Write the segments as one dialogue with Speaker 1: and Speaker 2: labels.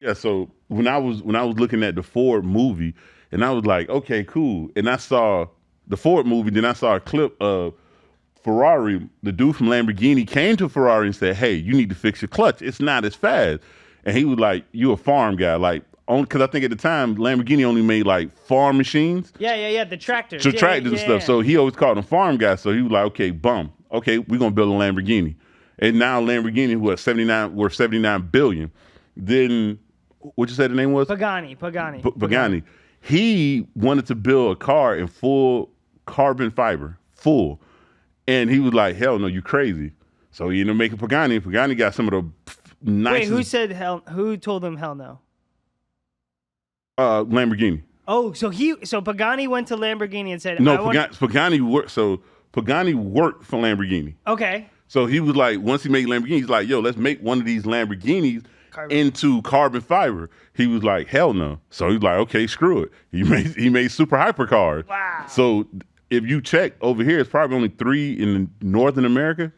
Speaker 1: Yeah, so when I was looking at the Ford movie, and I was like, okay, cool. And I saw the Ford movie, then I saw a clip of Ferrari. The dude from Lamborghini came to Ferrari and said, "Hey, you need to fix your clutch. It's not as fast." And he was like, "You a farm guy, like only because I think at the time Lamborghini only made like farm machines,
Speaker 2: Yeah. The tractors.
Speaker 1: so
Speaker 2: Yeah,
Speaker 1: tractors and stuff." So he always called them farm guys. So he was like, "Okay, bum. Okay, we're gonna build a Lamborghini." And now Lamborghini, who was 79 worth 79 billion. Then what you said the name was?
Speaker 2: Pagani.
Speaker 1: Pagani. He wanted to build a car in full carbon fiber, full. And he was like, hell no, you crazy. So he ended up making Pagani. Pagani got some of the
Speaker 2: Wait,
Speaker 1: nicest
Speaker 2: who said hell? Who told him hell no?
Speaker 1: Lamborghini.
Speaker 2: Oh, so Pagani went to Lamborghini and said,
Speaker 1: No,
Speaker 2: "I want."
Speaker 1: Pagani worked. So Pagani worked for Lamborghini.
Speaker 2: Okay.
Speaker 1: So he was like, once he made Lamborghini, he's like, yo, let's make one of these Lamborghinis into carbon fiber. He was like, hell no. So he's like, okay, screw it. He made super hypercars.
Speaker 2: Wow.
Speaker 1: So if you check over here, it's probably only 3 in Northern America.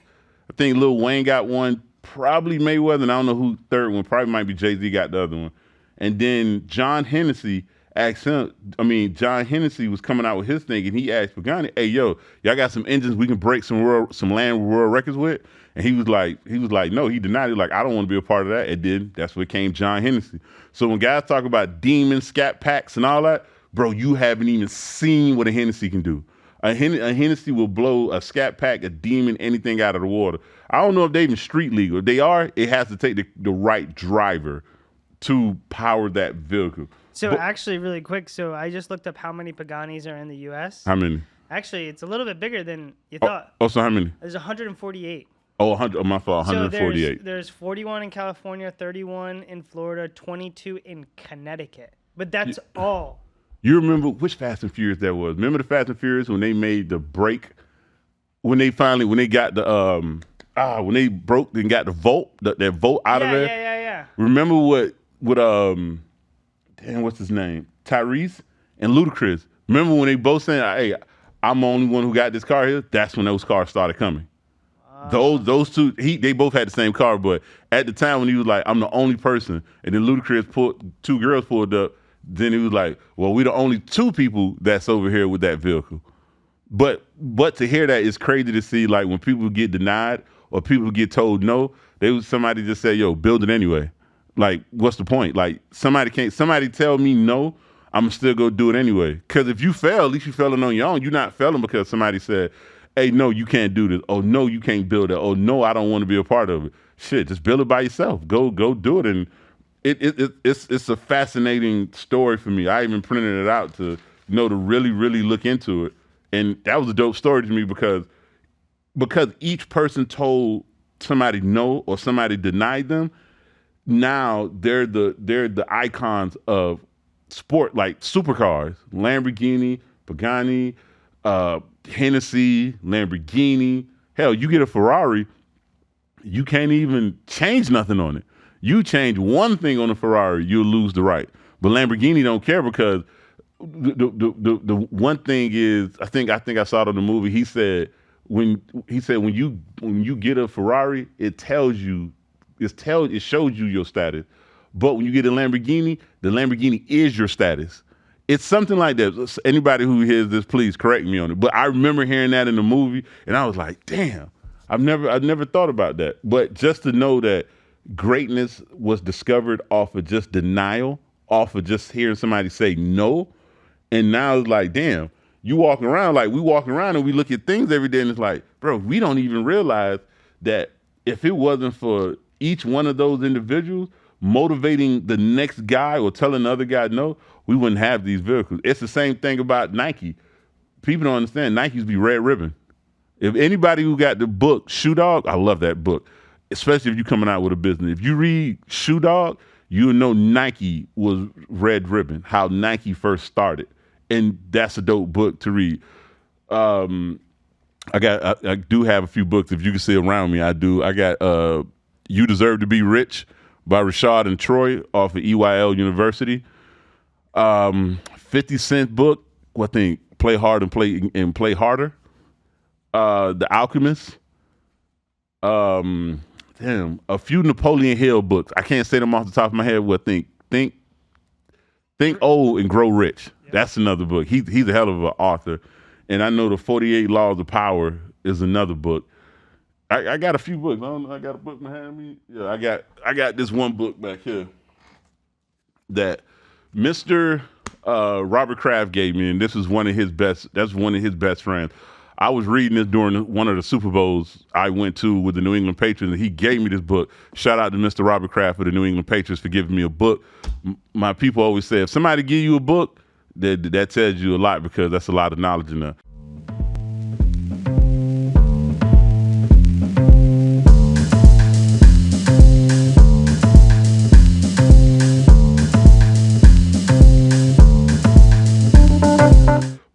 Speaker 1: I think Lil Wayne got one, probably Mayweather, and I don't know who third one. Probably might be Jay-Z got the other one. And then John Hennessy John Hennessy was coming out with his thing, and he asked Pagani, "Hey, yo, y'all got some engines we can break some land world records with?" And he was like, no, he denied it. Like, I don't want to be a part of that. And then that's what came John Hennessy. So when guys talk about demon scat packs and all that, bro, you haven't even seen what a Hennessy can do. A Hennessy will blow a scat pack, a demon, anything out of the water. I don't know if they even street legal. If they are, it has to take the right driver to power that vehicle.
Speaker 2: So actually, really quick, so I just looked up how many Paganis are in the U.S.
Speaker 1: How many?
Speaker 2: Actually, it's a little bit bigger than you thought.
Speaker 1: So how many?
Speaker 2: There's 148.
Speaker 1: Oh, 100. Oh, my fault. 148.
Speaker 2: So there's 41 in California, 31 in Florida, 22 in Connecticut. But that's all.
Speaker 1: You remember which Fast and Furious that was? Remember the Fast and Furious when they made the break? When they got the when they broke and got the Volt, that Volt out of there?
Speaker 2: Yeah.
Speaker 1: Remember what what's his name? Tyrese and Ludacris. Remember when they both saying, "Hey, I'm the only one who got this car here"? That's when those cars started coming. Those two, they both had the same car, but at the time when he was like, "I'm the only person," and then Ludacris two girls pulled up, then he was like, "Well, we the only 2 people that's over here with that vehicle." But to hear that is crazy to see. Like when people get denied or people get told no, somebody just say, "Yo, build it anyway." Like, what's the point? Like somebody tell me no, I'm still go do it anyway. Because if you fail, at least you failing on your own. You're not failing because somebody said, "Hey, no, you can't do this." "Oh, no, you can't build it." "Oh, no, I don't want to be a part of it." Shit, just build it by yourself. Go do it. And it's a fascinating story for me. I even printed it out to really, really look into it. And that was a dope story to me because each person told somebody no or somebody denied them. Now they're the icons of sport, like supercars, Lamborghini, Pagani, Hennessy, Lamborghini. Hell, you get a Ferrari, you can't even change nothing on it. You change one thing on a Ferrari, you'll lose the right. But Lamborghini don't care because the one thing is, I think I saw it on the movie. He said when you get a Ferrari, it shows you your status. But when you get a Lamborghini, the Lamborghini is your status. It's something like that. Anybody who hears this, please correct me on it. But I remember hearing that in the movie, and I was like, damn, I've never thought about that. But just to know that greatness was discovered off of just denial, off of just hearing somebody say no, and now it's like, damn, we walk around and we look at things every day, and it's like, bro, we don't even realize that if it wasn't for each one of those individuals motivating the next guy or telling the other guy no, we wouldn't have these vehicles. It's the same thing about Nike. People don't understand Nikes be red ribbon. If anybody who got the book Shoe Dog, I love that book, especially if you're coming out with a business. If you read Shoe Dog, you'll know Nike was red ribbon, how Nike first started. And that's a dope book to read. I do have a few books. If you can see around me, I do. I got You Deserve to Be Rich by Rashad and Troy off of EYL University. 50 Cent book, what thing? Play Hard and Play Harder. The Alchemist. a few Napoleon Hill books. I can't say them off the top of my head. Well, think Old and Grow Rich. Yeah. That's another book. He's a hell of an author. And I know the 48 Laws of Power is another book. I got a few books. I don't know. I got a book behind me. Yeah, I got this one book back here that Mr. Robert Kraft gave me, and this is one of his best. That's one of his best friends. I was reading this during one of the Super Bowls I went to with the New England Patriots, and he gave me this book. Shout out to Mr. Robert Kraft for the New England Patriots for giving me a book. My people always say, if somebody give you a book, that tells you a lot, because that's a lot of knowledge in there.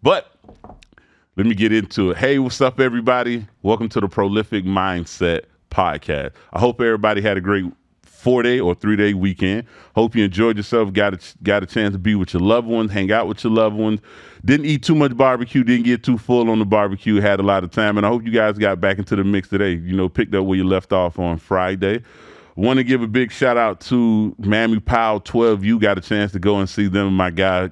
Speaker 1: But let me get into it. Hey, what's up, everybody? Welcome to the Prolific Mindset Podcast. I hope everybody had a great 4-day or 3-day weekend. Hope you enjoyed yourself, got a chance to be with your loved ones, hang out with your loved ones. Didn't eat too much barbecue, didn't get too full on the barbecue, had a lot of time. And I hope you guys got back into the mix today, picked up where you left off on Friday. Want to give a big shout out to Mammy Powell 12U. Got a chance to go and see them. My guy,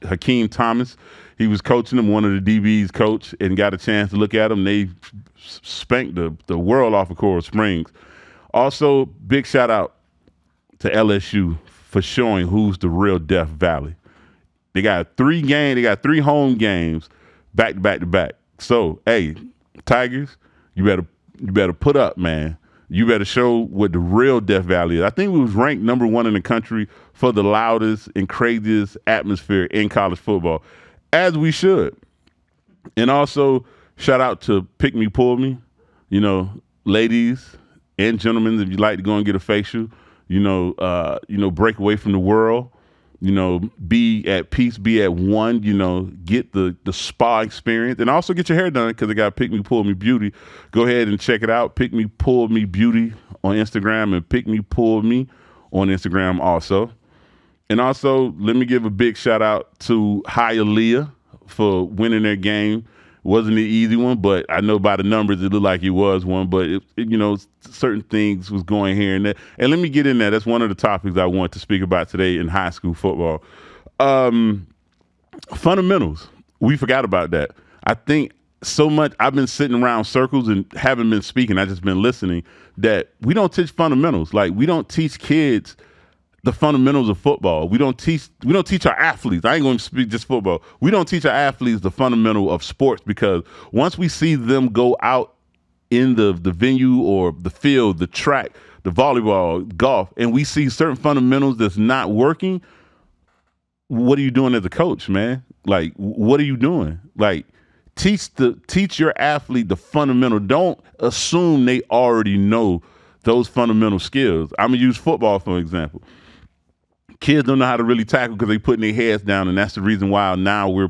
Speaker 1: Hakeem Thomas, he was coaching them, one of the DBs coach, and got a chance to look at them. They spanked the world off of Coral Springs. Also, big shout out to LSU for showing who's the real Death Valley. They got 3 home games back to back to back. So, hey, Tigers, you better put up, man. You better show what the real Death Valley is. I think we was ranked number 1 in the country for the loudest and craziest atmosphere in college football, as we should. And also, shout out to Pick Me, Pull Me. Ladies and gentlemen, if you like to go and get a facial, break away from the world, be at peace, be at one, get the spa experience, and also get your hair done, because they got Pick Me, Pull Me Beauty. Go ahead and check it out. Pick Me, Pull Me Beauty on Instagram, and Pick Me, Pull Me on Instagram also. And also, let me give a big shout out to Hialeah for winning their game. Wasn't an easy one, but I know by the numbers it looked like it was one. But certain things was going here and there. And let me get in there. That's one of the topics I want to speak about today in high school football. Fundamentals. We forgot about that. I think so much. I've been sitting around circles and haven't been speaking. I just been listening. That we don't teach fundamentals. Like, we don't teach kids the fundamentals of football. We don't teach our athletes. I ain't going to speak just football. We don't teach our athletes the fundamental of sports, because once we see them go out in the venue or the field, the track, the volleyball, golf, and we see certain fundamentals that's not working, what are you doing as a coach, man? Like, what are you doing? Like, teach your athlete the fundamental. Don't assume they already know those fundamental skills. I'm going to use football for example. Kids don't know how to really tackle because they putting their heads down, and that's the reason why now we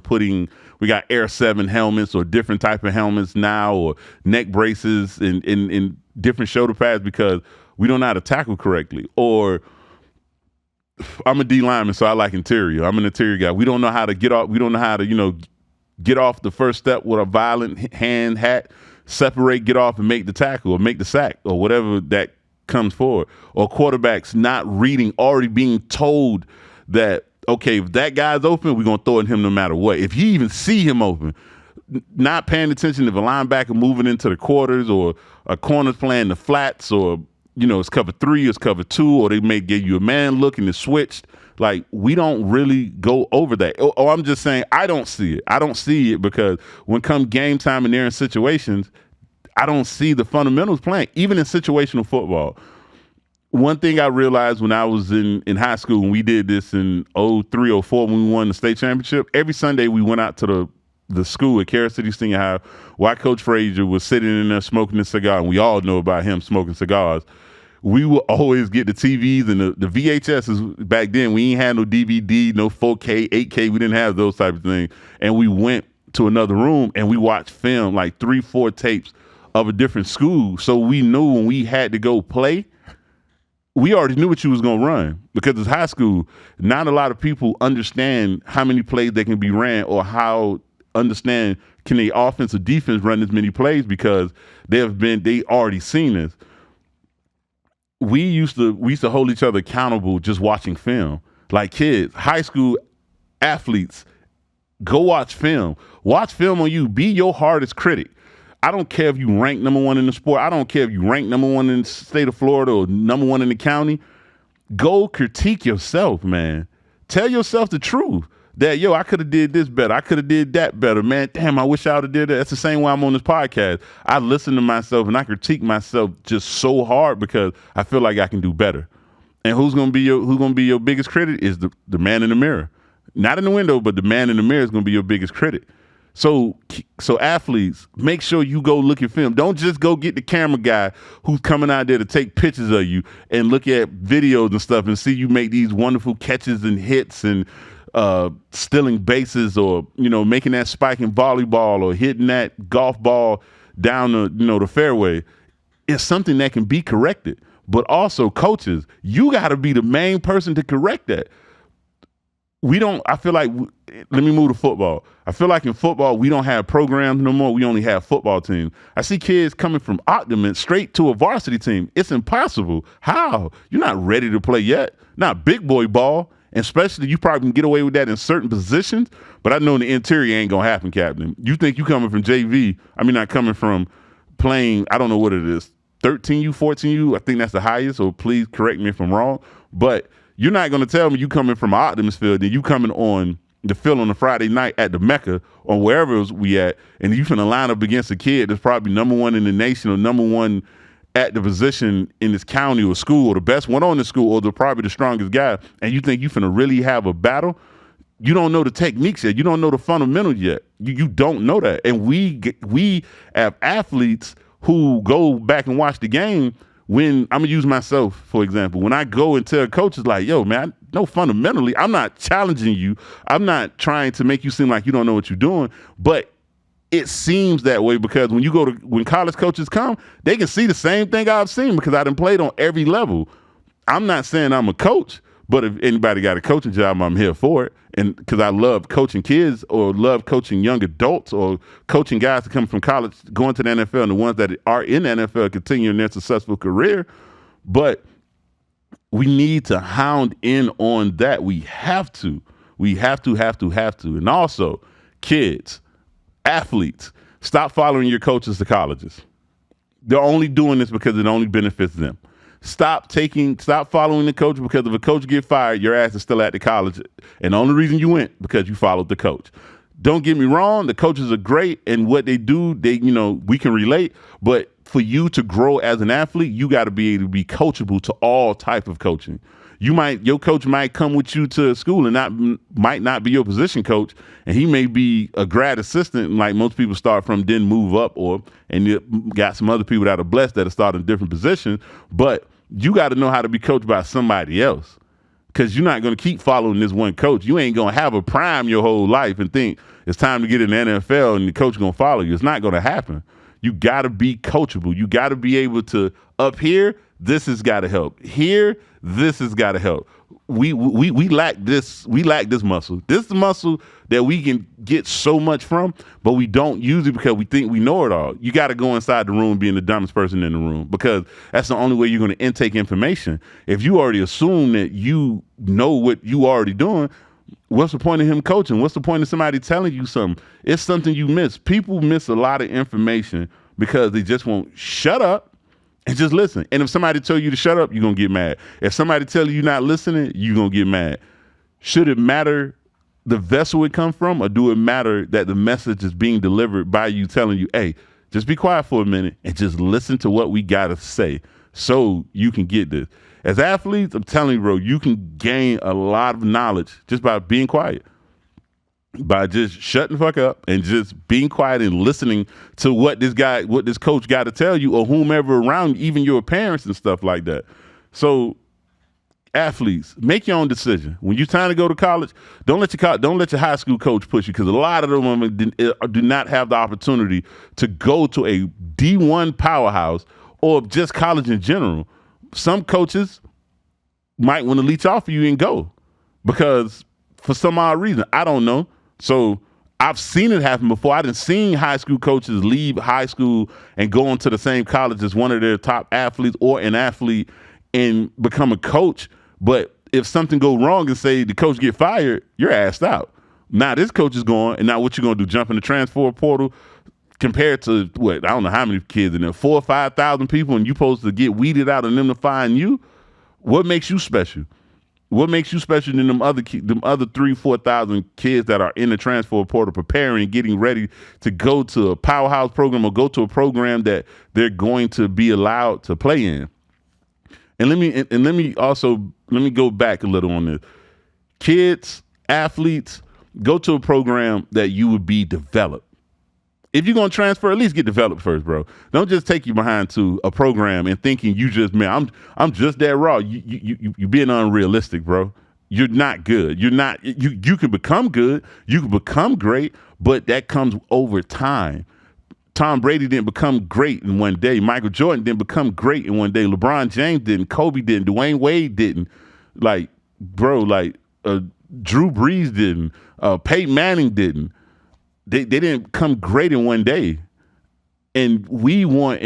Speaker 1: got Air 7 helmets or different type of helmets now, or neck braces and different shoulder pads, because we don't know how to tackle correctly. Or I'm a D lineman, so I like interior. I'm an interior guy. We don't know how to get off. We don't know how to get off the first step with a violent hand hat, separate, get off, and make the tackle or make the sack or whatever that comes forward. Or quarterbacks not reading, already being told that, okay, if that guy's open, we're going to throw it at him no matter what. If you even see him open, not paying attention if a linebacker moving into the quarters, or a corner's playing the flats, or, it's cover 3, it's cover 2, or they may give you a man look and it's switched. Like, we don't really go over that. Or I'm just saying, I don't see it. I don't see it because when come game time and they're in situations, I don't see the fundamentals playing, even in situational football. One thing I realized when I was in high school, and we did this in 03, 04 when we won the state championship, every Sunday we went out to the school at Carroll City Senior High, while Coach Frazier was sitting in there smoking a cigar, and we all know about him smoking cigars. We would always get the TVs and the VHSs. Back then, we ain't had no DVD, no 4K, 8K. We didn't have those type of things. And we went to another room and we watched film, like 3-4 tapes of a different school. So we knew when we had to go play, we already knew what you was going to run, because it's high school. Not a lot of people understand how many plays they can be ran, or how understand can the offense or defense run as many plays, because they already seen this. we used to hold each other accountable just watching film. Like kids, high school athletes, go watch film. Watch film on you. Be your hardest critic. I don't care if you rank number one in the sport. I don't care if you rank number one in the state of Florida or number one in the county. Go critique yourself, man. Tell yourself the truth. That, yo, I could have did this better. I could have did that better, man. Damn, I wish I would have did that. That's the same way I'm on this podcast. I listen to myself and I critique myself just so hard because I feel like I can do better. And who's gonna be your biggest critic is the man in the mirror. Not in the window, but the man in the mirror is gonna be your biggest critic. So athletes, make sure you go look at film. Don't just go get the camera guy who's coming out there to take pictures of you and look at videos and stuff and see you make these wonderful catches and hits and stealing bases, or making that spike in volleyball, or hitting that golf ball down the fairway. It's something that can be corrected. But also, coaches, you got to be the main person to correct that. I feel like, let me move to football. I feel like in football, we don't have programs no more. We only have football teams. I see kids coming from Octomont straight to a varsity team. It's impossible. How? You're not ready to play yet. Not big boy ball. And especially, you probably can get away with that in certain positions. But I know in the interior ain't going to happen, Captain. You think you coming from JV. I mean, not coming from playing, I don't know what it is, 13U, 14U. I think that's the highest. So please correct me if I'm wrong. But you're not going to tell me you coming from an Optimus field, then you coming on the field on a Friday night at the Mecca or wherever else we at, and you finna line up against a kid that's probably number one in the nation or number one at the position in this county or school, or the best one on the school, or probably the strongest guy, and you think you finna really have a battle? You don't know the techniques yet. You don't know the fundamentals yet. You don't know that. And we have athletes who go back and watch the game. When I'm gonna use myself, for example, when I go and tell coaches like, yo, man, no, fundamentally, I'm not challenging you. I'm not trying to make you seem like you don't know what you're doing, but it seems that way because when college coaches come, they can see the same thing I've seen because I done played on every level. I'm not saying I'm a coach, but if anybody got a coaching job, I'm here for it. And because I love coaching kids or love coaching young adults or coaching guys to come from college, going to the NFL, and the ones that are in the NFL continuing their successful career. But we need to hound in on that. We have to. We have to. And also, kids, athletes, stop following your coaches to colleges. They're only doing this because it only benefits them. Stop following the coach because if a coach get fired, your ass is still at the college. And the only reason you went because you followed the coach. Don't get me wrong. The coaches are great and what they do, we can relate. But for you to grow as an athlete, you got to be able to be coachable to all type of coaching. Your coach might come with you to school and might not be your position coach, and he may be a grad assistant, like most people start from, then move up, and you got some other people that are blessed that are starting in different positions. But you got to know how to be coached by somebody else, because you're not going to keep following this one coach. You ain't going to have a prime your whole life and think it's time to get in the NFL and the coach going to follow you. It's not going to happen. You got to be coachable. You got to be able to, up here, this has got to help. Here, this has got to help. We lack this. We lack this muscle. This is the muscle that we can get so much from, but we don't use it because we think we know it all. You got to go inside the room being the dumbest person in the room, because that's the only way you're going to intake information. If you already assume that you know what you already doing, what's the point of him coaching? What's the point of somebody telling you something? It's something you miss. People miss a lot of information because they just won't shut up and just listen. And if somebody tell you to shut up, you're going to get mad. If somebody tell you not listening, you're going to get mad. Should it matter the vessel it come from, or do it matter that the message is being delivered by you telling you, hey, just be quiet for a minute and just listen to what we got to say so you can get this. As athletes, I'm telling you, bro, you can gain a lot of knowledge just by being quiet, by just shutting the fuck up and just being quiet and listening to what this coach got to tell you, or whomever around you, even your parents and stuff like that. So athletes, make your own decision. When you're trying to go to college, don't let your high school coach push you, because a lot of them do not have the opportunity to go to a D1 powerhouse or just college in general. Some coaches might want to leech off of you and go because for some odd reason, I don't know. So I've seen it happen before. I done seen high school coaches leave high school and go into the same college as one of their top athletes or an athlete and become a coach. But if something go wrong and say the coach get fired, you're asked out. Now this coach is gone, and now what you gonna do? Jump in the transfer portal? Compared to what, I don't know how many kids in there, 4,000 or 5,000 people, and you supposed to get weeded out and them to find you? What makes you special? What makes you special than them other 3,000-4,000 kids that are in the transfer portal preparing and getting ready to go to a powerhouse program or go to a program that they're going to be allowed to play in? And let me go back a little on this. Kids, athletes, go to a program that you would be developed. If you're gonna transfer, at least get developed first, bro. Don't just take you behind to a program and thinking you just, man, I'm just that raw. You being unrealistic, bro. You're not good. You're not. You can become good. You can become great, but that comes over time. Tom Brady didn't become great in one day. Michael Jordan didn't become great in one day. LeBron James didn't. Kobe didn't. Dwayne Wade didn't. Like, bro, Drew Brees didn't. Peyton Manning didn't. They didn't come great in one day. And we want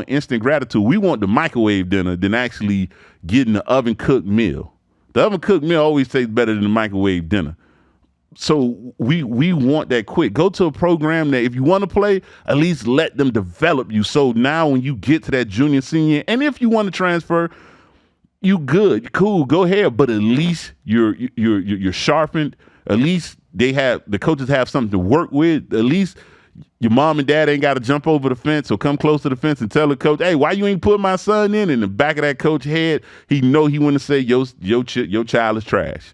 Speaker 1: instant gratitude. We want the microwave dinner than actually getting the oven cooked meal. The oven cooked meal always tastes better than the microwave dinner. So we want that quick. Go to a program that if you want to play, at least let them develop you. So now when you get to that junior, senior, and if you want to transfer, you good, cool, go ahead. But at least you're sharpened. At least the coaches have something to work with. At least your mom and dad ain't got to jump over the fence or come close to the fence and tell the coach, hey, why you ain't put my son in? In the back of that coach's head, he know he want to say your child is trash.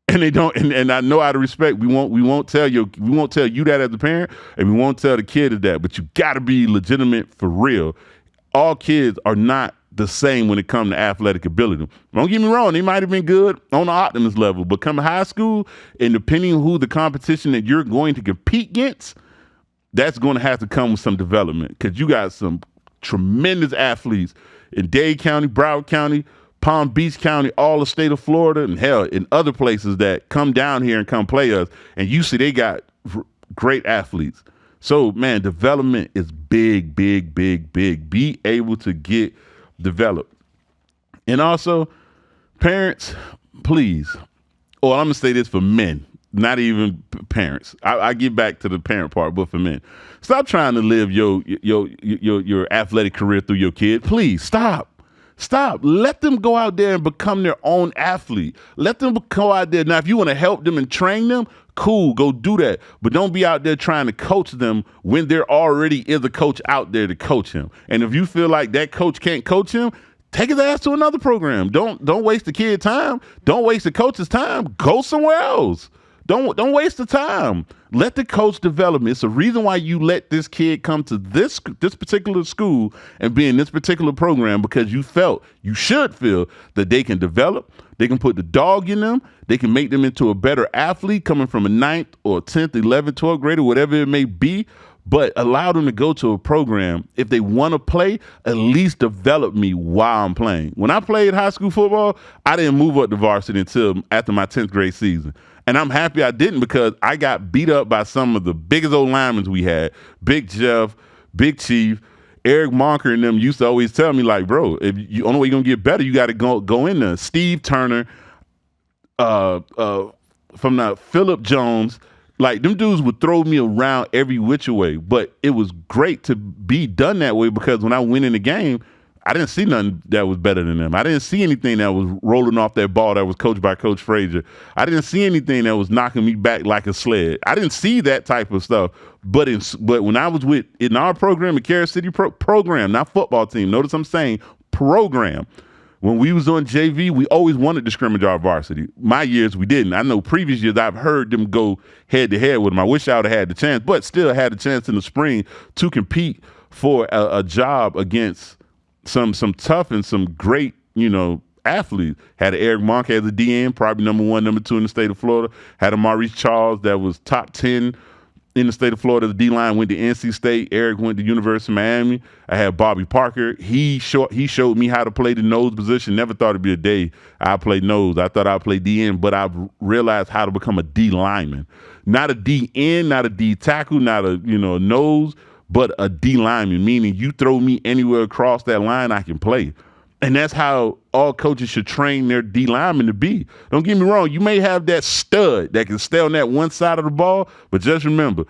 Speaker 1: And they don't, and I know out of respect, we won't tell you that as a parent, and we won't tell the kid that. But you got to be legitimate for real. All kids are not the same when it comes to athletic ability. Don't get me wrong; they might have been good on the optimist level, but come high school, and depending on who the competition that you're going to compete against, that's going to have to come with some development because you got some tremendous athletes in Dade County, Broward County, Palm Beach County, all the state of Florida, and hell, in other places that come down here and come play us, and you see they got great athletes. So, man, development is big, big, big, big. Be able to get developed. And also, parents, please, or I'm going to say this for men, not even parents. I get back to the parent part, but for men, stop trying to live your athletic career through your kid. Please, stop. Stop. Let them go out there and become their own athlete. Let them go out there. Now, if you want to help them and train them, cool, go do that. But don't be out there trying to coach them when there already is a coach out there to coach him. And if you feel like that coach can't coach him, take his ass to another program. Don't waste the kid's time. Don't waste the coach's time. Go somewhere else. Don't waste the time. Let the coach develop. It's a reason why you let this kid come to this particular school and be in this particular program, because you should feel that they can develop. They can put the dog in them. They can make them into a better athlete coming from a 9th or 10th, 11th, 12th grader, whatever it may be. But allow them to go to a program. If they want to play, at least develop me while I'm playing. When I played high school football, I didn't move up to varsity until after my 10th grade season. And I'm happy I didn't, because I got beat up by some of the biggest old linemen we had. Big Jeff, Big Chief, Eric Monker, and them used to always tell me, like, bro, if you only way you're going to get better, you got to go in there. Steve Turner, from the Phillip Jones, like, them dudes would throw me around every which way. But it was great to be done that way, because when I went in the game, I didn't see nothing that was better than them. I didn't see anything that was rolling off that ball that was coached by Coach Frazier. I didn't see anything that was knocking me back like a sled. I didn't see that type of stuff. But when I was in our program, the Carroll City program, not football team, notice I'm saying program. When we was on JV, we always wanted to scrimmage our varsity. My years, we didn't. I know previous years I've heard them go head-to-head with them. I wish I would have had the chance, but still had a chance in the spring to compete for a job against some tough and some great, athletes. Had an Eric Monk as a DN, probably number 1, number 2 in the state of Florida. Had a Maurice Charles that was top 10 in the state of Florida. The D-line went to NC State. Eric went to University of Miami. I had Bobby Parker. He showed me how to play the nose position. Never thought it'd be a day I played nose. I thought I'd play DN, but I realized how to become a D lineman. Not a DN, not a D tackle, not a nose, but a D lineman, meaning you throw me anywhere across that line, I can play. And that's how all coaches should train their D linemen to be. Don't get me wrong. You may have that stud that can stay on that one side of the ball, but just remember,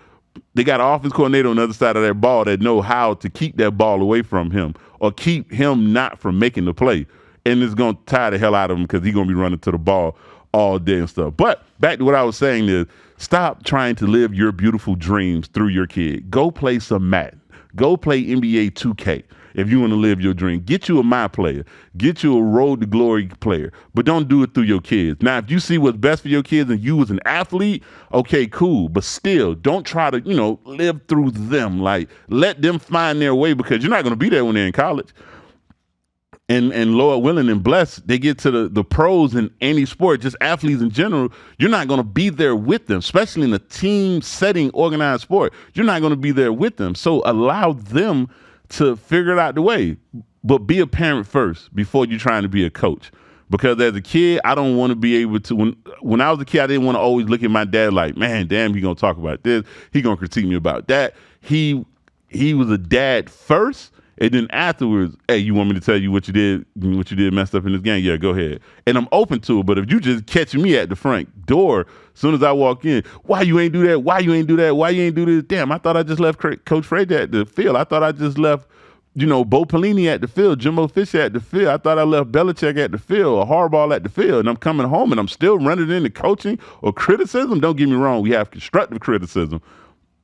Speaker 1: they got an offense coordinator on the other side of that ball that know how to keep that ball away from him or keep him not from making the play. And it's going to tire the hell out of him because he's going to be running to the ball all day and stuff. But back to what I was saying is stop trying to live your beautiful dreams through your kid. Go play some Madden. Go play NBA 2K. If you want to live your dream, get you a my player, get you a road to glory player, but don't do it through your kids. Now, if you see what's best for your kids and you as an athlete, okay, cool. But still, don't try to, live through them. Like, let them find their way because you're not going to be there when they're in college. And Lord willing and blessed, they get to the pros in any sport, just athletes in general. You're not going to be there with them, especially in a team setting, organized sport. You're not going to be there with them. So allow them to figure it out the way, but be a parent first before you're trying to be a coach. Because as a kid, I don't want to be able to, when I was a kid, I didn't want to always look at my dad like, man, damn, he going to talk about this. He going to critique me about that. He was a dad first. And then afterwards, hey, you want me to tell you what you did messed up in this game? Yeah, go ahead. And I'm open to it. But if you just catch me at the front door, as soon as I walk in, why you ain't do that? Why you ain't do that? Why you ain't do this? Damn, I thought I just left Coach Frazier at the field. I thought I just left, Bo Pelini at the field, Jimbo Fisher at the field. I thought I left Belichick at the field or Harbaugh at the field. And I'm coming home and I'm still running into coaching or criticism. Don't get me wrong. We have constructive criticism.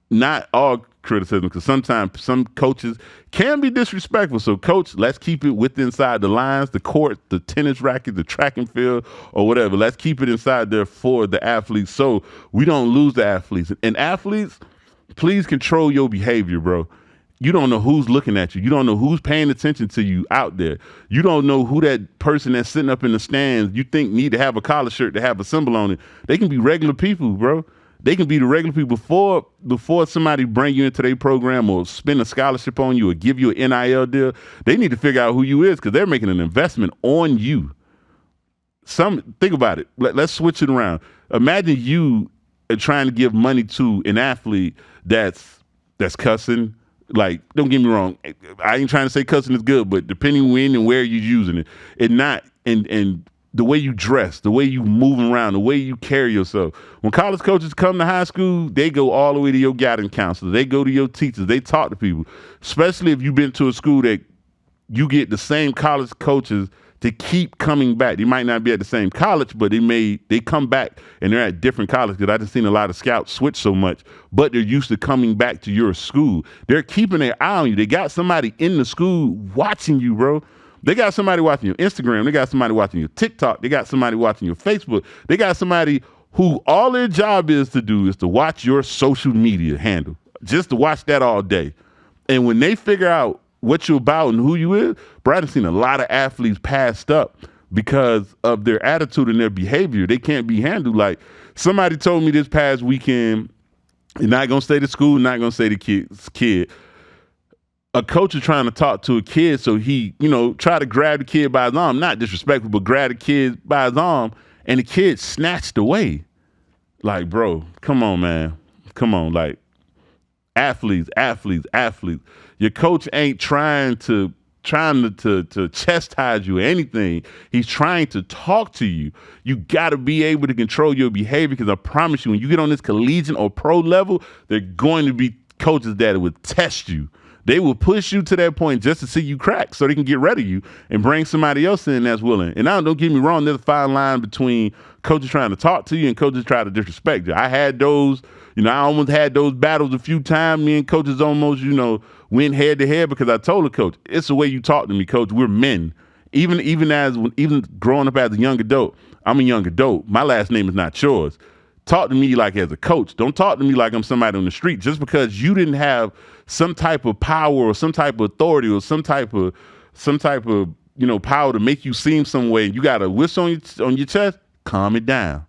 Speaker 1: Not all criticism, because sometimes some coaches can be disrespectful. So, coach, let's keep it inside the lines, the court, the tennis racket, the track and field, or whatever. Let's keep it inside there for the athletes so we don't lose the athletes. And athletes, please control your behavior, bro. You don't know who's looking at you. You don't know who's paying attention to you out there. You don't know who that person that's sitting up in the stands you think need to have a collar shirt to have a symbol on it. They can be regular people, bro. They can be the regular people before somebody bring you into their program or spend a scholarship on you or give you an NIL deal. They need to figure out who you is because they're making an investment on you. Think about it. Let's switch it around. Imagine you trying to give money to an athlete that's cussing. Like, don't get me wrong. I ain't trying to say cussing is good, but depending when and where you're using it, and the way you dress, the way you move around, the way you carry yourself. When college coaches come to high school, they go all the way to your guidance counselor. They go to your teachers. They talk to people, especially if you've been to a school that you get the same college coaches to keep coming back. They might not be at the same college, but they come back and they're at different colleges because I just seen a lot of scouts switch so much, but they're used to coming back to your school. They're keeping their eye on you. They got somebody in the school watching you, bro. They got somebody watching your Instagram. They got somebody watching your TikTok. They got somebody watching your Facebook. They got somebody who all their job is to watch your social media handle, just to watch that all day. And when they figure out what you're about and who you is, bro, I've seen a lot of athletes passed up because of their attitude and their behavior. They can't be handled. Like somebody told me this past weekend, you're not going to stay to school, not going to stay to kid. A coach is trying to talk to a kid, so he, try to grab the kid by his arm, not disrespectful, but grab the kid by his arm, and the kid snatched away. Like, bro, come on, man. Come on, like, athletes. Your coach ain't trying to chastise you or anything. He's trying to talk to you. You got to be able to control your behavior because I promise you, when you get on this collegiate or pro level, there are going to be coaches that would test you. They will push you to that point just to see you crack so they can get rid of you and bring somebody else in that's willing. And now, don't get me wrong, there's a fine line between coaches trying to talk to you and coaches trying to disrespect you. I had those, I almost had those battles a few times. Me and coaches almost, went head to head because I told the coach, it's the way you talk to me, coach. We're men. Even growing up as a young adult, I'm a young adult. My last name is not yours. Talk to me like as a coach. Don't talk to me like I'm somebody on the street. Just because you didn't have some type of power or some type of authority or some type of power to make you seem some way, and you got a whistle on your chest, calm it down,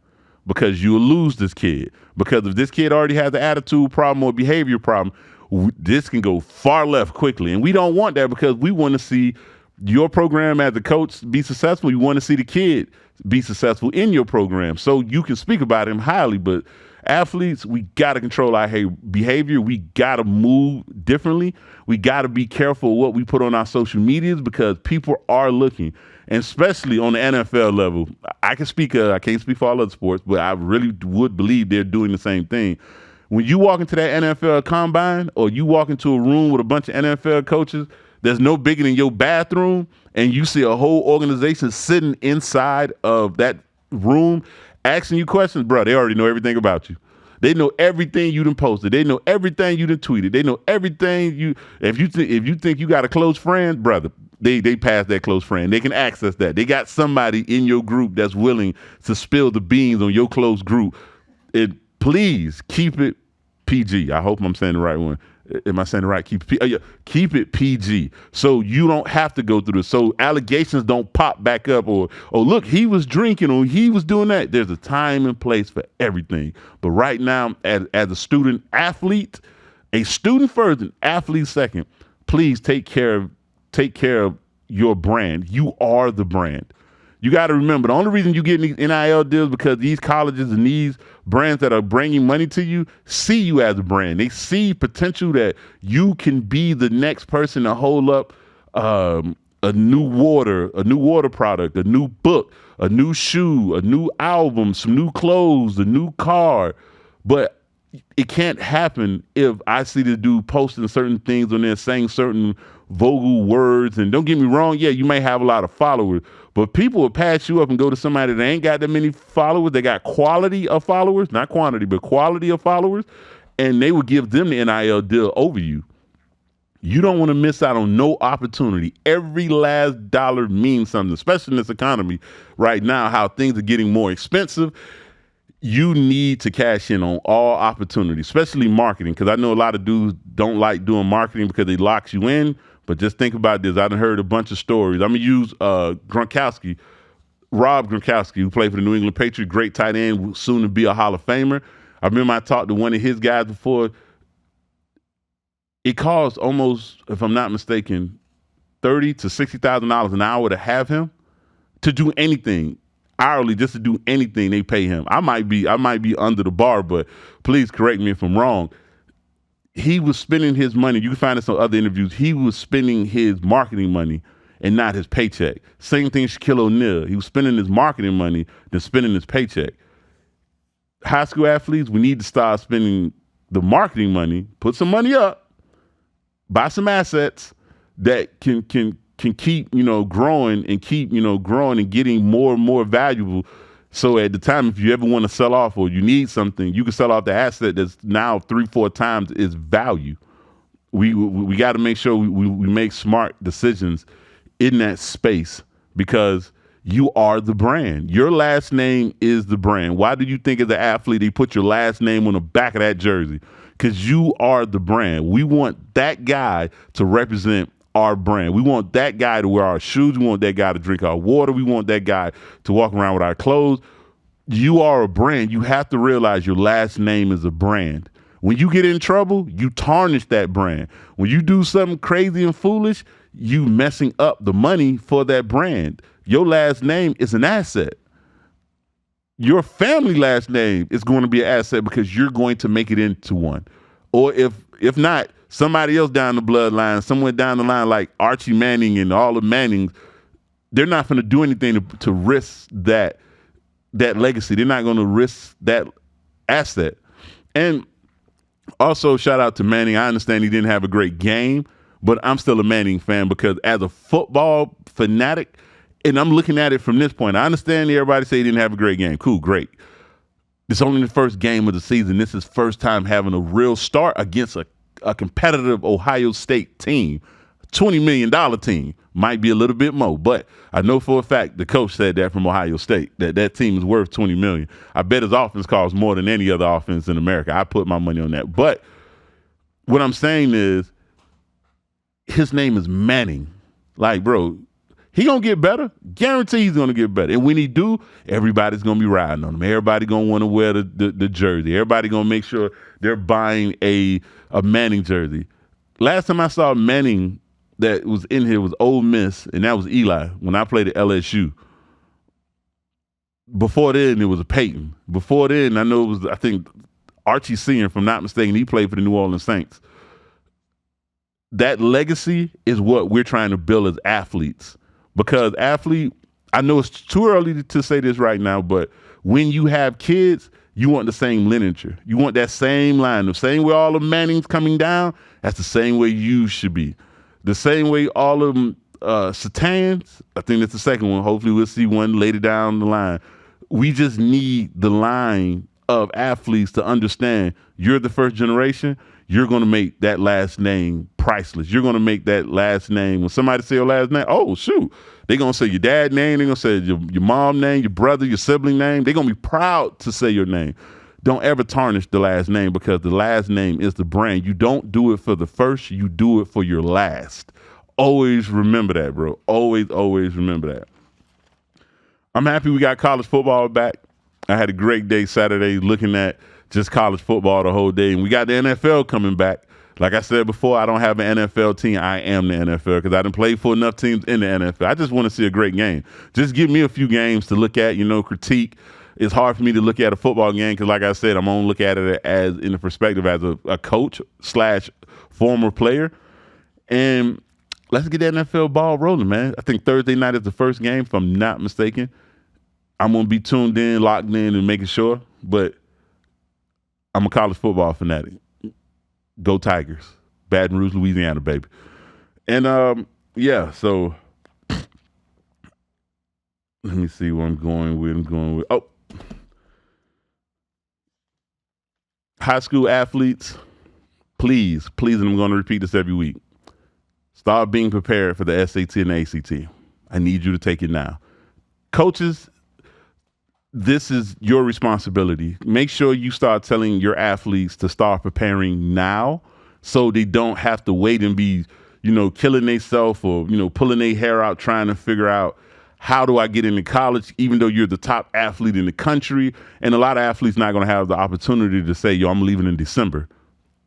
Speaker 1: because you'll lose this kid. Because if this kid already has an attitude problem or behavior problem, this can go far left quickly, and we don't want that because we want to see Your program as a coach be successful. You want to see the kid be successful in your program, so you can speak about him highly. But athletes, we got to control our behavior. We got to move differently. We got to be careful of what we put on our social medias because people are looking, and especially on the NFL level. I can speak. I can't speak for all other sports, but I really would believe they're doing the same thing. When you walk into that NFL combine or you walk into a room with a bunch of NFL coaches, there's no bigger than your bathroom, and you see a whole organization sitting inside of that room asking you questions, bro. They already know everything about you. They know everything you done posted. They know everything you done tweeted. They know everything you. If you think you got a close friend, brother, they pass that close friend. They can access that. They got somebody in your group that's willing to spill the beans on your close group. Please keep it PG. I hope I'm saying the right one. Am I saying the right? Keep it PG. So you don't have to go through this. So allegations don't pop back up or, oh, look, he was drinking or he was doing that. There's a time and place for everything. But right now, as a student athlete, a student first and athlete second, please take care of your brand. You are the brand. You got to remember, the only reason you get these NIL deals because these colleges and these brands that are bringing money to you see you as a brand. They see potential that you can be the next person to hold up a new water product, a new book, a new shoe, a new album, some new clothes, a new car. But it can't happen if I see the dude posting certain things on there, saying certain vocal words. And don't get me wrong, yeah, you may have a lot of followers, but people will pass you up and go to somebody that ain't got that many followers. They got quality of followers, not quantity, but quality of followers, and they will give them the NIL deal over you. You don't want to miss out on no opportunity. Every last dollar means something, especially in this economy right now, how things are getting more expensive. You need to cash in on all opportunities, especially marketing, because I know a lot of dudes don't like doing marketing because it locks you in. But just think about this. I done heard a bunch of stories. I'm going to use Gronkowski, Rob Gronkowski, who played for the New England Patriots, great tight end, soon to be a Hall of Famer. I remember I talked to one of his guys before. It costs almost, if I'm not mistaken, $30,000 to $60,000 an hour to have him to do anything. Hourly, just to do anything they pay him. I might be under the bar, but please correct me if I'm wrong. He was spending his money. You can find this on other interviews. He was spending his marketing money and not his paycheck. Same thing, Shaquille O'Neal. He was spending his marketing money than spending his paycheck. High school athletes, we need to start spending the marketing money, put some money up, buy some assets that can keep, growing and keep, growing and getting more and more valuable. So at the time, if you ever want to sell off or you need something, you can sell off the asset that's now 3-4 times its value. We got to make sure we make smart decisions in that space because you are the brand. Your last name is the brand. Why do you think as an athlete they put your last name on the back of that jersey? Because you are the brand. We want that guy to represent our brand. We want that guy to wear our shoes. We want that guy to drink our water. We want that guy to walk around with our clothes. You are a brand. You have to realize your last name is a brand. When you get in trouble, you tarnish that brand. When you do something crazy and foolish, you messing up the money for that brand. Your last name is an asset. Your family last name is going to be an asset because you're going to make it into one. Or if not, somebody else down the bloodline, somewhere down the line like Archie Manning and all the Mannings, they're not going to do anything to risk that legacy. They're not going to risk that asset. And also, shout out to Manning. I understand he didn't have a great game, but I'm still a Manning fan because as a football fanatic, and I'm looking at it from this point, I understand everybody say he didn't have a great game. Cool, great. It's only the first game of the season. This is first time having a real start against a competitive Ohio State team. $20 million team. Might be a little bit more, but I know for a fact the coach said that from Ohio State, that team is worth $20 million. I bet his offense costs more than any other offense in America. I put my money on that. But what I'm saying is his name is Manning. Like, bro, he going to get better. Guarantee he's going to get better. And when he do, everybody's going to be riding on him. Everybody going to want to wear the jersey. Everybody going to make sure they're buying a Manning jersey. Last time I saw Manning that was in here was Ole Miss, and that was Eli when I played at LSU. Before then, it was a Peyton. Before then, I know it was, I think, Archie Senior, if I'm not mistaken. He played for the New Orleans Saints. That legacy is what we're trying to build as athletes. Because I know it's too early to say this right now, but when you have kids, you want the same lineage. You want that same line. The same way all the Mannings coming down, that's the same way you should be. The same way all of them Satans, I think that's the second one. Hopefully we'll see one later down the line. We just need the line of athletes to understand you're the first generation. You're going to make that last name priceless. You're going to make that last name. When somebody say your last name, oh, shoot. They're going to say your dad name. They're going to say your mom name, your brother, your sibling name. They're going to be proud to say your name. Don't ever tarnish the last name because the last name is the brand. You don't do it for the first. You do it for your last. Always remember that, bro. Always, always remember that. I'm happy we got college football back. I had a great day Saturday looking at just college football the whole day. And we got the NFL coming back. Like I said before, I don't have an NFL team. I am the NFL because I didn't play for enough teams in the NFL. I just want to see a great game. Just give me a few games to look at, critique. It's hard for me to look at a football game because, like I said, I'm going to look at it as in the perspective as a coach / former player. And let's get that NFL ball rolling, man. I think Thursday night is the first game, if I'm not mistaken. I'm going to be tuned in, locked in, and making sure. But I'm a college football fanatic. Go Tigers. Baton Rouge, Louisiana, baby. And, so let me see where I'm going with. Oh. High school athletes, please, and I'm going to repeat this every week. Start being prepared for the SAT and the ACT. I need you to take it now. Coaches, this is your responsibility. Make sure you start telling your athletes to start preparing now so they don't have to wait and be, killing themselves or, pulling their hair out trying to figure out how do I get into college, even though you're the top athlete in the country. And a lot of athletes not going to have the opportunity to say, yo, I'm leaving in December.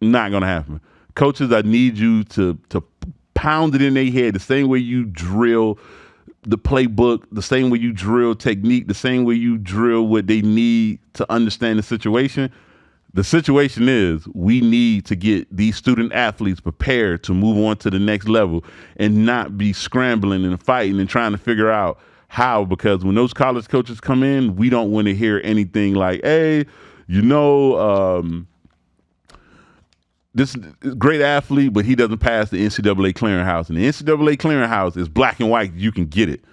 Speaker 1: Not going to happen. Coaches, I need you to pound it in their head the same way you drill the playbook, the same way you drill technique, the same way you drill what they need to understand the situation. The situation is we need to get these student athletes prepared to move on to the next level and not be scrambling and fighting and trying to figure out how, because when those college coaches come in, we don't want to hear anything like, hey, this great athlete, but he doesn't pass the NCAA clearinghouse. And the NCAA clearinghouse is black and white. You can get it.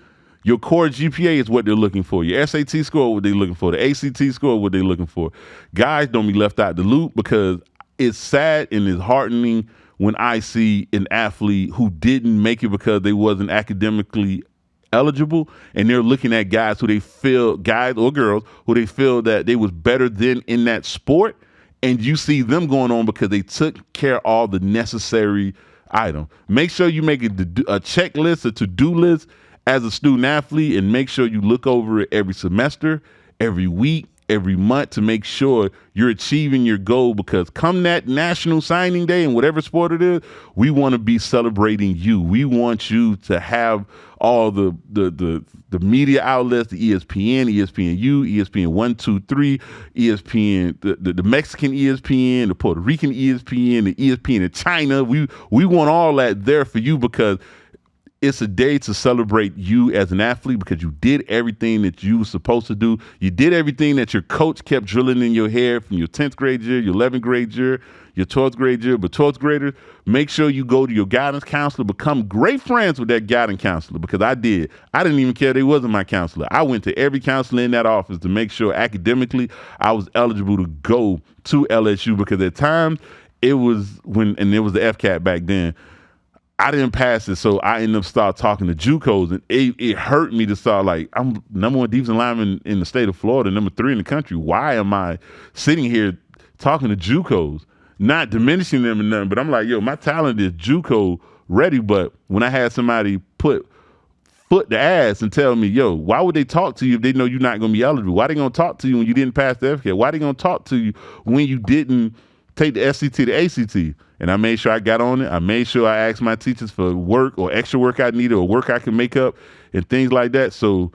Speaker 1: Your core GPA is what they're looking for. Your SAT score, what they're looking for. The ACT score, what they're looking for. Guys, don't be left out the loop because it's sad and it's heartening when I see an athlete who didn't make it because they wasn't academically eligible, and they're looking at guys who they feel, guys or girls, who they feel that they was better than in that sport, and you see them going on because they took care of all the necessary items. Make sure you make a checklist, a to-do list as a student athlete, and make sure you look over it every semester, every week, every month to make sure you're achieving your goal, because come that national signing day in whatever sport it is, we want to be celebrating you. We want you to have all the media outlets, the ESPN, ESPNU, ESPN 1, 2, 3, ESPN, the Mexican ESPN, the Puerto Rican ESPN, the ESPN in China. We want all that there for you because it's a day to celebrate you as an athlete because you did everything that you were supposed to do. You did everything that your coach kept drilling in your head from your 10th grade year, your 11th grade year, your 12th grade year. But 12th graders, make sure you go to your guidance counselor, become great friends with that guidance counselor, because I did. I didn't even care they wasn't my counselor. I went to every counselor in that office to make sure academically I was eligible to go to LSU, because at times it was and it was the FCAT back then. I didn't pass it, so I ended up start talking to JUCOs, and it hurt me to start like, I'm number one defensive lineman in the state of Florida, number 3 in the country. Why am I sitting here talking to JUCOs? Not diminishing them or nothing, but I'm like, yo, my talent is JUCO ready. But when I had somebody put foot to ass and tell me, yo, why would they talk to you if they know you're not going to be eligible? Why they going to talk to you when you didn't pass the FCAT? Why they going to talk to you when you didn't take the SCT, the ACT. And I made sure I got on it. I made sure I asked my teachers for work or extra work I needed or work I could make up and things like that. So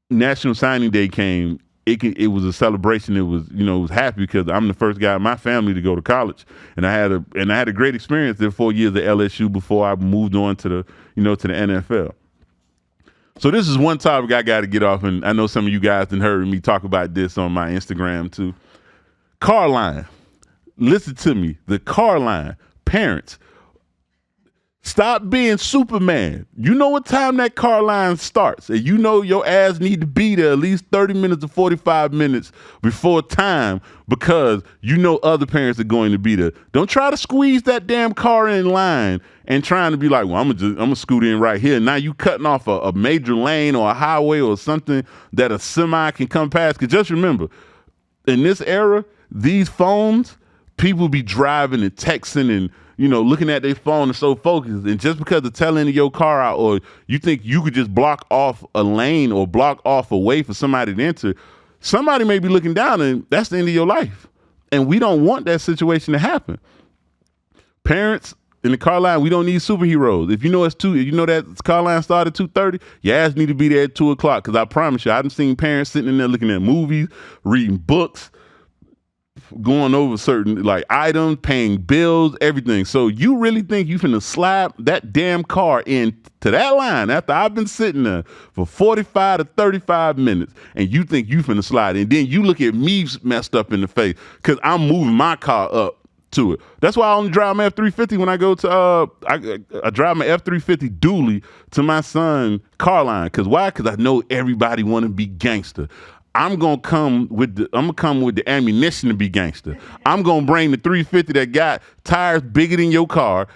Speaker 1: National Signing Day came. It was a celebration. It was, it was happy because I'm the first guy in my family to go to college, and I had a great experience there 4 years at LSU before I moved on to the to the NFL. So this is one topic I got to get off, and I know some of you guys done heard me talk about this on my Instagram too. Car line. Listen to me. The car line. Parents, stop being Superman. You know what time that car line starts, and you know your ass need to be there at least 30 minutes to 45 minutes before time because you know other parents are going to be there. Don't try to squeeze that damn car in line and trying to be like, well, I'm gonna scoot in right here. Now you cutting off a major lane or a highway or something that a semi can come past. Because just remember, in this era, these phones, people be driving and texting and looking at their phone and so focused. And just because the tail end of your car out, or you think you could just block off a lane or block off a way for somebody to enter, somebody may be looking down and that's the end of your life. And we don't want that situation to happen. Parents in the car line, we don't need superheroes. If you know that car line started at 2:30, your ass need to be there at 2 o'clock. Because I promise you, I've seen parents sitting in there looking at movies, reading books, going over certain items, paying bills, everything. So you really think you finna slap that damn car into that line after I've been sitting there for 45 to 35 minutes and you think you finna slide, and then you look at me messed up in the face because I'm moving my car up to it. That's why I only drive my F-350 when I go to I drive my F-350 dually to my son car line. Cause why? Cause I know everybody want to be gangster. I'm gonna come with the ammunition to be gangster. I'm gonna bring the 350 that got tires bigger than your car,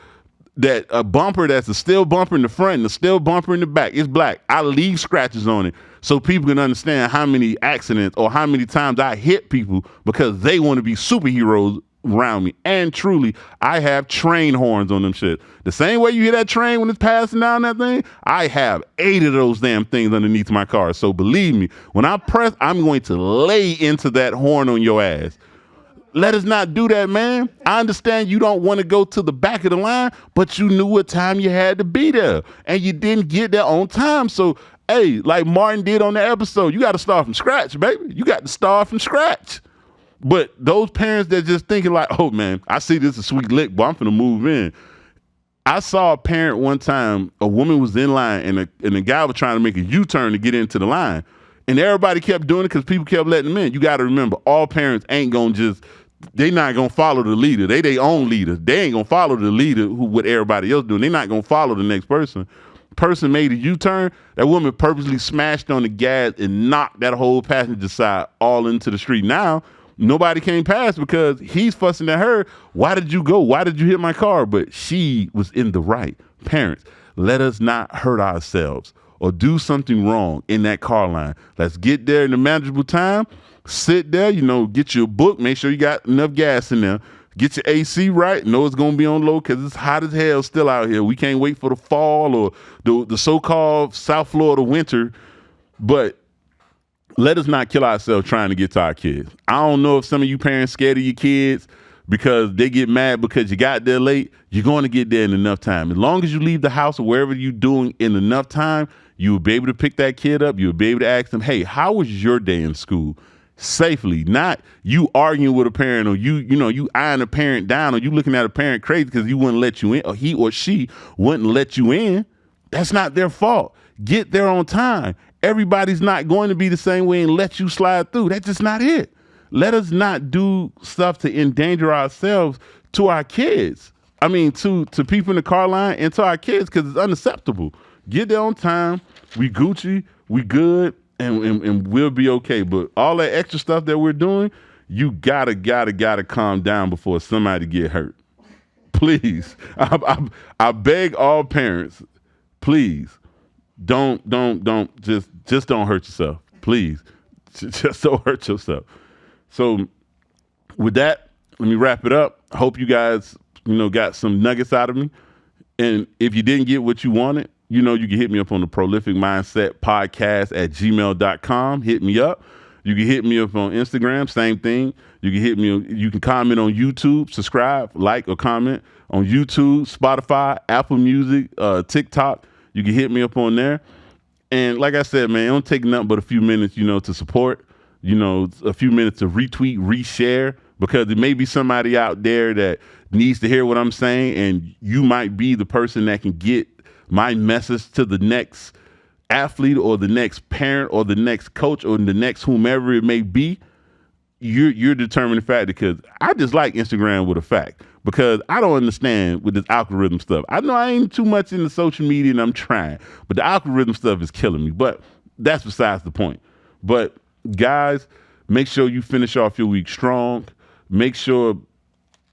Speaker 1: that a bumper that's a steel bumper in the front and a steel bumper in the back. It's black. I leave scratches on it so people can understand how many accidents or how many times I hit people because they want to be superheroes around me. And truly, I have train horns on them shit. The same way you hear that train when it's passing down that thing, I have 8 of those damn things underneath my car. So believe me, when I press, I'm going to lay into that horn on your ass. Let us not do that, man. I understand you don't want to go to the back of the line, but you knew what time you had to be there, and you didn't get there on time. So, hey, like Martin did on the episode, you got to start from scratch, baby. You got to start from scratch. But those parents that just thinking like, oh man, I see this is a sweet lick, but I'm finna move in. I saw a parent one time, a woman was in line and the guy was trying to make a U-turn to get into the line. And everybody kept doing it because people kept letting them in. You got to remember, all parents ain't going to they not going to follow the leader. They their own leader. They ain't going to follow the leader what everybody else doing. They not going to follow the next person. Person made a U-turn. That woman purposely smashed on the gas and knocked that whole passenger side all into the street. Now, nobody came past because he's fussing at her. Why did you go? Why did you hit my car? But she was in the right. Parents, let us not hurt ourselves or do something wrong in that car line. Let's get there in a manageable time. Sit there, get your book. Make sure you got enough gas in there. Get your AC right. Know it's going to be on low because it's hot as hell still out here. We can't wait for the fall or the so-called South Florida winter. But let us not kill ourselves trying to get to our kids. I don't know if some of you parents scared of your kids because they get mad because you got there late. You're going to get there in enough time. As long as you leave the house or wherever you're doing in enough time, you will be able to pick that kid up. You'll be able to ask them, hey, how was your day in school? Safely, not you arguing with a parent or you eyeing a parent down or you looking at a parent crazy because he wouldn't let you in or he or she wouldn't let you in. That's not their fault. Get there on time. Everybody's not going to be the same way and let you slide through. That's just not it. Let us not do stuff to endanger ourselves to our kids. I mean, to people in the car line and to our kids because it's unacceptable. Get there on time. We Gucci. We good. And we'll be okay. But all that extra stuff that we're doing, you gotta calm down before somebody get hurt. Please. I beg all parents, please. Don't just don't hurt yourself. Please. Just don't hurt yourself. So with that, let me wrap it up. Hope you guys, got some nuggets out of me. And if you didn't get what you wanted, you can hit me up on the Prolific Mindset Podcast at gmail.com. Hit me up. You can hit me up on Instagram, same thing. You can hit me. You can comment on YouTube, subscribe, like, or comment on YouTube, Spotify, Apple Music, TikTok. You can hit me up on there. And like I said, man, it don't take nothing but a few minutes, to support. A few minutes to retweet, reshare, because there may be somebody out there that needs to hear what I'm saying, and you might be the person that can get my message to the next athlete or the next parent or the next coach or the next whomever it may be. You're determining factor, because I just like Instagram with a fact, because I don't understand with this algorithm stuff. I know I ain't too much into social media and I'm trying, but the algorithm stuff is killing me. But that's besides the point. But guys, make sure you finish off your week strong. Make sure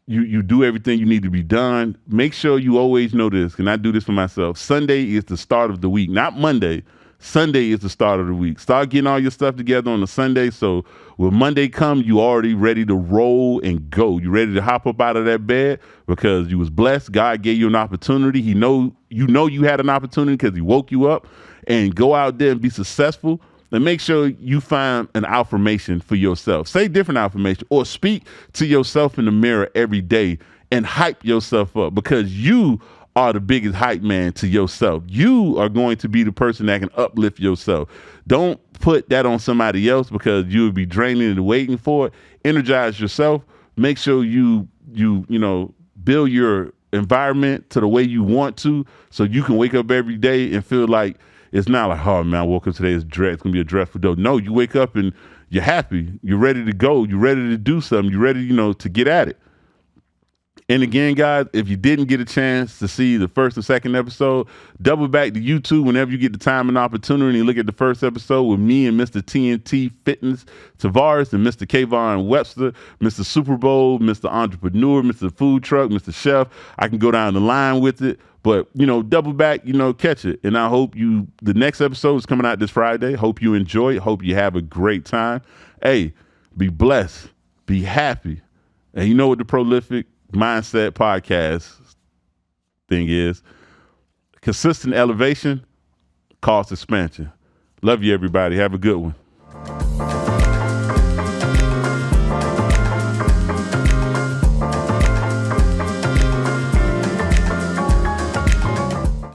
Speaker 1: you do everything you need to be done. Make sure you always know this, and I do this for myself. Sunday is the start of the week, not Monday. Sunday is the start of the week. Start getting all your stuff together on a Sunday, so when Monday comes, you already ready to roll and go. You ready to hop up out of that bed because you was blessed. God gave you an opportunity. You know you had an opportunity because he woke you up, and go out there and be successful. And make sure you find an affirmation for yourself. Say different affirmation, or speak to yourself in the mirror every day and hype yourself up, because you are the biggest hype man to yourself. You are going to be the person that can uplift yourself. Don't put that on somebody else, because you'll be draining and waiting for it. Energize yourself. Make sure you build your environment to the way you want to, so you can wake up every day and feel like it's not like, oh man, I woke up today, it's going to be a dreadful day. No, you wake up and you're happy. You're ready to go. You're ready to do something. You're ready, to get at it. And again, guys, if you didn't get a chance to see the first and second episode, double back to YouTube whenever you get the time and opportunity and look at the first episode with me and Mr. TNT Fitness Tavares and Mr. Kayvon Webster, Mr. Super Bowl, Mr. Entrepreneur, Mr. Food Truck, Mr. Chef. I can go down the line with it. But, double back, catch it. And I hope the next episode is coming out this Friday. Hope you enjoy it. Hope you have a great time. Hey, be blessed. Be happy. And you know what the Prolific Mindset Podcast thing is? Consistent elevation, cost expansion. Love you, everybody. Have a good one.